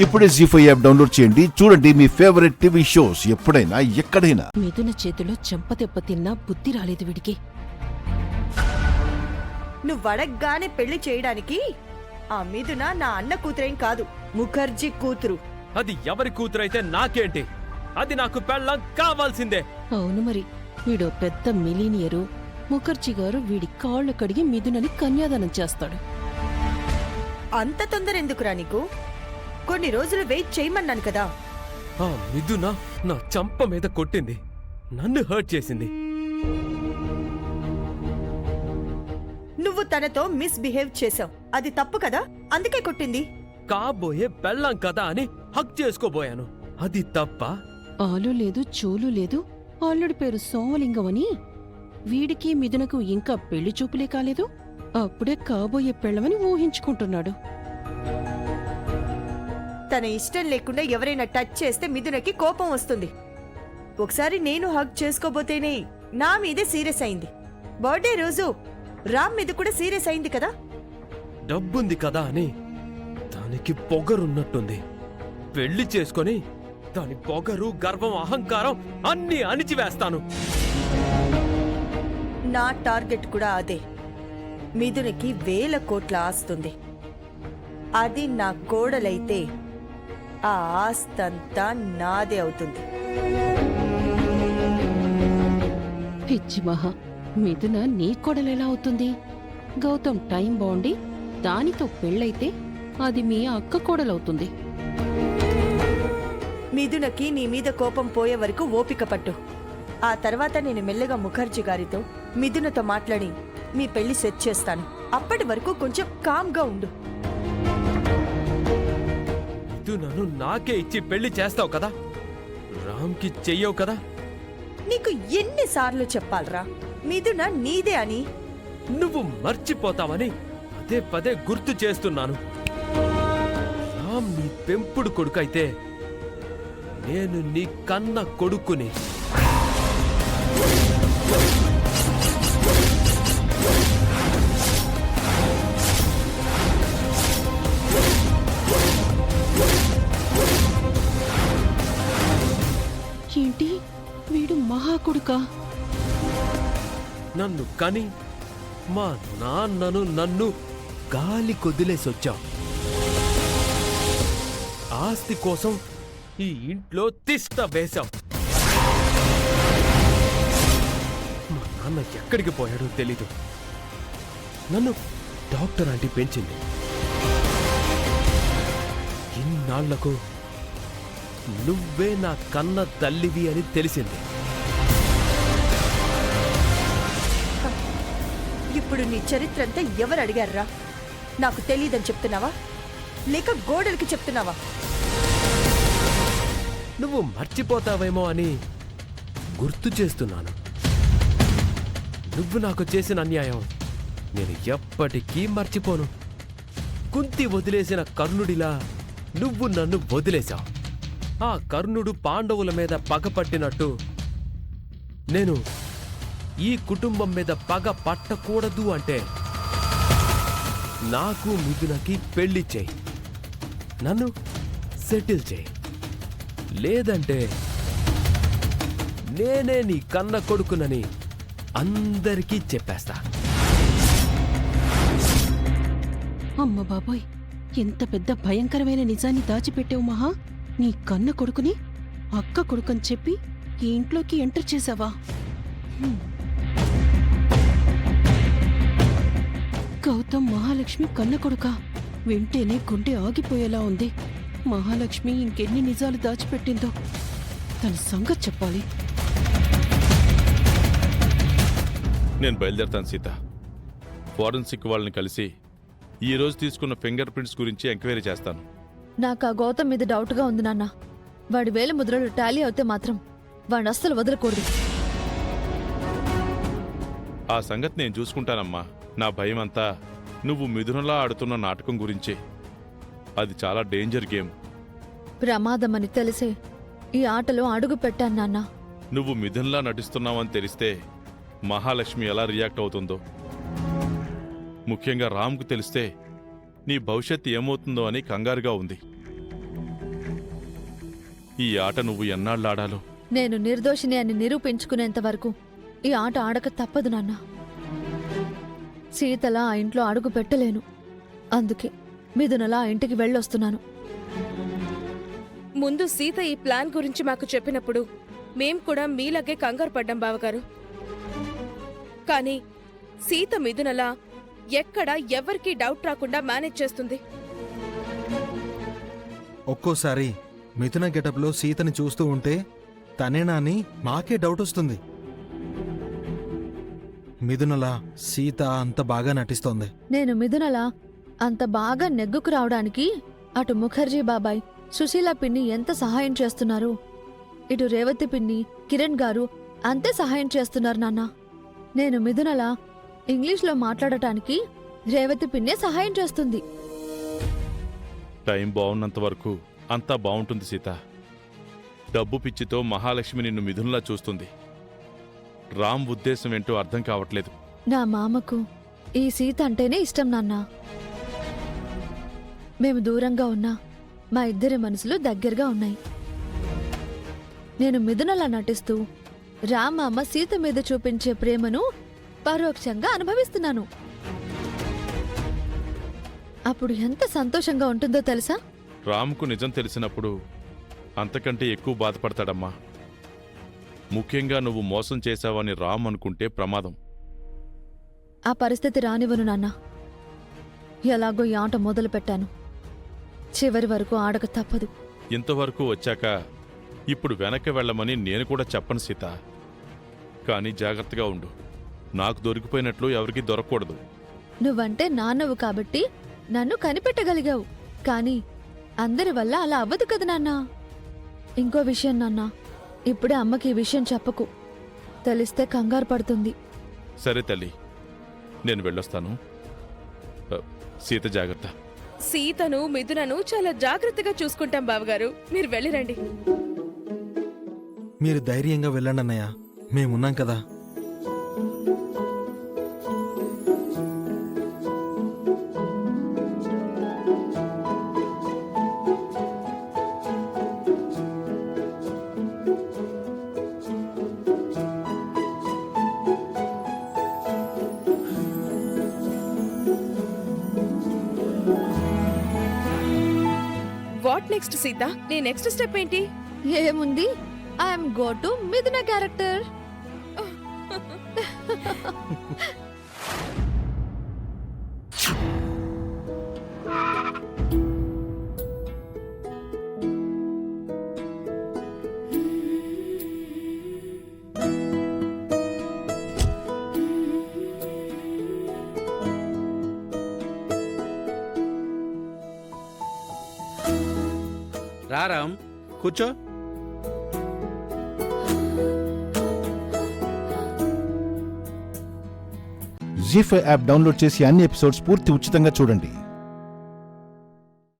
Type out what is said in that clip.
ఇప్పుడే జీ5 app download చేయండి. చూడండి మీ ఫేవరెట్ టీవీ షోస్ ఎప్పుడైనా ఎక్కడైనా. మిథున చేతిలో చెంపదెబ్బ తిన్నా బుద్ధి రాలేదు వీడికి. నువ్వడగ్గానే పెళ్లి చేయడానికి ఆ మిథున నా అన్న కూతురేం కాదు, ముఖర్జీ కూతురు. అది ఎవరి కూతురైతే నాకేంటి? అది నాకు పెళ్ళం కావాల్సిందే. అవును మరి, వీడో పెద్ద మిలీనియరు. ముఖర్జీ గారు వీడి కాళ్ళు కడిగి మిథునని కన్యాదానం చేస్తాడు. అంత తొందర ఎందుకురా నీకు? కొన్ని రోజులు వెయిట్ చేయమన్నాను కదా. ఆ మిథున నా చంప మీద కొట్టింది, నన్ను హర్ట్ చేసింది. నువ్వు తనతో మిస్బిహేవ్ చేశావు, అది తప్పు కదా, అందుకే కొట్టింది. కాబోయే పెళ్ళం కదా అని హక్ చేసుకోబోయాను, అది తప్ప? ఆలు లేదు చూలు లేదు. అల్లుడి పేరు సోమలింగం అని. వీడికి మిథునకు ఇంకా పెళ్లి చూపులే కాలేదు, అప్పుడే కాబోయే పెళ్ళమని ఊహించుకుంటున్నాడు. తన ఇష్టం లేకుండా ఎవరైనా టచ్ చేస్తే మిథునకి కోపం వస్తుంది. ఒకసారి నేను హగ్ చేసుకోబోతేనే నా మీదే సీరియస్ అయింది. బర్త్డే రోజు రామ్ మీద కూడా సీరియస్ అయింది కదా. డబ్బుంది కదా అని దానికి పొగరున్నట్టుంది. పెళ్లి చేసుకొని దాని పొగరు, గర్వం, అహంకారం అన్నీ అణిచివేస్తాను. నా టార్గెట్ కూడా అదే. మిథునకి 1000 కోట్ల ఆస్తుంది. అది నా కోడలైతే ఆ ఆస్తంతా నాదే అవుతుంది. పిచ్చి మహా, మిథున నీ కొడలెలా అవుతుంది? గౌతమ్ టైం బాగుండి దానితో పెళ్ళైతే అది మీ అక్క కోడలవుతుంది. మిథునకి నీ మీద కోపం పోయే వరకు ఓపిక పట్టు. ఆ తర్వాత నేను మెల్లగా ముఖర్జీ గారితో, మిథునతో మాట్లాడి మీ పెళ్లి సెట్ చేస్తాను. అప్పటి వరకు కొంచెం కామ్గా ఉండు. మిథునను నాకే ఇచ్చి పెళ్లి చేస్తావు కదా, రామ్కి చెయ్యవు కదా. నీకు ఎన్నిసార్లు చెప్పాలరా మిథున నీదే అని? నువ్వు మర్చిపోతావని పదే పదే గుర్తు చేస్తున్నాను. రామ్ నీ పెంపుడు కొడుకైతే నేను నీ కన్న కొడుకుని. ఏంటి, వీడు మహా కొడుకా? నన్ను కని మా నాన్నను నన్ను గాలి కొదిలేసొచ్చావు. ఆస్తి కోసం ఈ ఇంట్లో తిష్ట వేశావు. మా నాన్న ఎక్కడికి పోయాడో తెలీదు. నన్ను డాక్టర్ ఆంటీ పెంచింది. ఇన్నాళ్లకు నువ్వే నా కన్న తల్లివి అని తెలిసింది. ఇప్పుడు నీ చరిత్ర అంతా ఎవరు అడిగారా? నాకు తెలియదని చెప్తున్నావా, లేక గోడలకి చెప్తున్నావా? నువ్వు మర్చిపోతావేమో అని గుర్తు చేస్తున్నాను. నువ్వు నాకు చేసిన అన్యాయం నేను ఎప్పటికీ మర్చిపోను. కుంతి వదిలేసిన కర్ణుడిలా నువ్వు నన్ను వదిలేశావు. ఆ కర్ణుడు పాండవుల మీద పగపట్టినట్టు నేను ఈ కుటుంబం మీద పగ పట్టకూడదు అంటే నాకు మిథునకి పెళ్లి చేయి, నన్ను సెటిల్ చేయి. లేదంటే నేనే నీ కన్న కొడుకునని అందరికీ చెప్పేస్తా. అమ్మ బాబోయ్, ఎంత పెద్ద భయంకరమైన నిజాన్ని దాచిపెట్టావు మహా. నీ కన్న కొడుకుని అక్క కొడుకని చెప్పి ఈ ఇంట్లోకి ఎంటర్ చేశావా? గౌతమ్ మహాలక్ష్మి కన్న కొడుకా? వింటేనే గుండె ఆగిపోయేలా ఉంది. మహాలక్ష్మి ఇంకెన్ని నిజాలు దాచిపెట్టిందో, తన సంగతి చెప్పాలి. నేను బయలుదేరతాను సీత. ఫోరెన్సిక్ వాళ్ళని కలిసి ఈరోజు తీసుకున్న ఫింగర్ ప్రింట్స్ గురించి ఎంక్వైరీ చేస్తాను. నాకు ఆ గౌతమ్ మీద డౌట్గా ఉంది నాన్న. వాడి వేలి ముద్రలు టాలీ అవుతే మాత్రం వాడిని అస్సలు వదలకూడదు. ఆ సంగతి నేను చూసుకుంటానమ్మా. నా భయం అంతా నువ్వు మిథునలా ఆడుతున్న నాటకం గురించి. అది చాలా డేంజర్ గేమ్. ప్రమాదమని తెలిసే ఈ ఆటలో అడుగు పెట్టాను నాన్న. నువ్వు మిథునలా నటిస్తున్నావని తెలిస్తే మహాలక్ష్మి ఎలా రియాక్ట్ అవుతుందో, ముఖ్యంగా రామ్కు తెలిస్తే నీ భవిష్యత్తు ఏమవుతుందో అని కంగారుగా ఉంది. ఈ ఆట నువ్వు ఎన్నాళ్ళాడాలో. నేను నిర్దోషిని అని నిరూపించుకునేంత వరకు ఈ ఆట ఆడక తప్పదు నాన్న. సీతలా ఆ ఇంట్లో అడుగు పెట్టలేను. అందుకే మిథునలా ఆ ఇంటికి వెళ్ళొస్తున్నాను. ముందు సీత ఈ ప్లాన్ గురించి మాకు చెప్పినప్పుడు మేం కూడా మీలాగే కంగారు పడ్డాం బావగారు. కానీ సీత మిథునలా ఎక్కడ ఎవరికీ డౌట్ రాకుండా మేనేజ్ చేస్తుంది. ఒక్కోసారి మిథున గెటప్లో సీతని చూస్తూ ఉంటే తనేనా అని మాకే డౌట్ వస్తుంది. మిథునలా సీత అంత బాగా నటిస్తోంది. నేను మిథునలా అంత బాగా నెగ్గుకు రావడానికి అటు ముఖర్జీ బాబాయ్, సుశీల పిన్ని ఎంత సహాయం చేస్తున్నారు, ఇటు రేవతి పిన్ని, కిరణ్ గారు అంతే సహాయం చేస్తున్నారు నాన్న. నేను మిథునలా ఇంగ్లీష్లో మాట్లాడటానికి రేవతి పిన్నే సహాయం చేస్తుంది. టైం బాగున్నంత వరకు అంతా బావుంటుంది సీత. డబ్బు పిచ్చితో మహాలక్ష్మి నిన్ను మిథునలా చూస్తుంది. రామ్ ఉద్దేశం ఏంటో అర్థం కావట్లేదు. నా మామకు ఈ సీత అంటేనే ఇష్టం నాన్న. మేము దూరంగా ఉన్నా మా ఇద్దరి మనసులు దగ్గరగా ఉన్నాయి. నేను మిథునలా నటిస్తూ రామామ సీత మీద చూపించే ప్రేమను పరోక్షంగా అనుభవిస్తున్నాను. అప్పుడు ఎంత సంతోషంగా ఉంటుందో తెలుసా? రామ్కు నిజం తెలిసినప్పుడు అంతకంటే ఎక్కువ బాధపడతాడమ్మా. ముఖ్యంగా నువ్వు మోసం చేశావని రామ్ అనుకుంటే ప్రమాదం. ఆ పరిస్థితి రానివ్వను నాన్న. ఎలాగో ఈ ఆట మొదలు పెట్టాను, చివరి వరకు ఆడక తప్పదు. ఇంతవరకు వచ్చాక ఇప్పుడు వెనక్కి వెళ్ళమని నేను కూడా చెప్పను సీత. కానీ జాగ్రత్తగా ఉండు. నాకు దొరికిపోయినట్లు ఎవరికీ దొరకకూడదు. నువ్వంటే నాన్నవు కాబట్టి నన్ను కనిపెట్టగలిగావు. కానీ అందరి వల్ల అలా అవ్వదు కదా నాన్నా. ఇంకో విషయం నాన్నా, ఇప్పుడే అమ్మకి ఈ విషయం చెప్పకు. తెలిస్తే కంగారు పడుతుంది. సరే తల్లి, నేను వెళ్ళొస్తాను. సీత జాగ్రత్త. సీతను మిథునను చాలా జాగ్రత్తగా చూసుకుంటాం బావగారు. మీరు వెళ్ళిరండి. మీరు ధైర్యంగా వెళ్ళండి అన్నయ్య, మేమున్నాం కదా. What next Sita? నీ నెక్స్ట్ స్టెప్ ఏంటి? ఏముంది, ఐఎమ్ గో టు మిథున క్యారెక్టర్. రారామ్, కూర్చో. జీ5 యాప్ డౌన్లోడ్ చేసి అన్ని ఎపిసోడ్స్ పూర్తి ఉచితంగా చూడండి.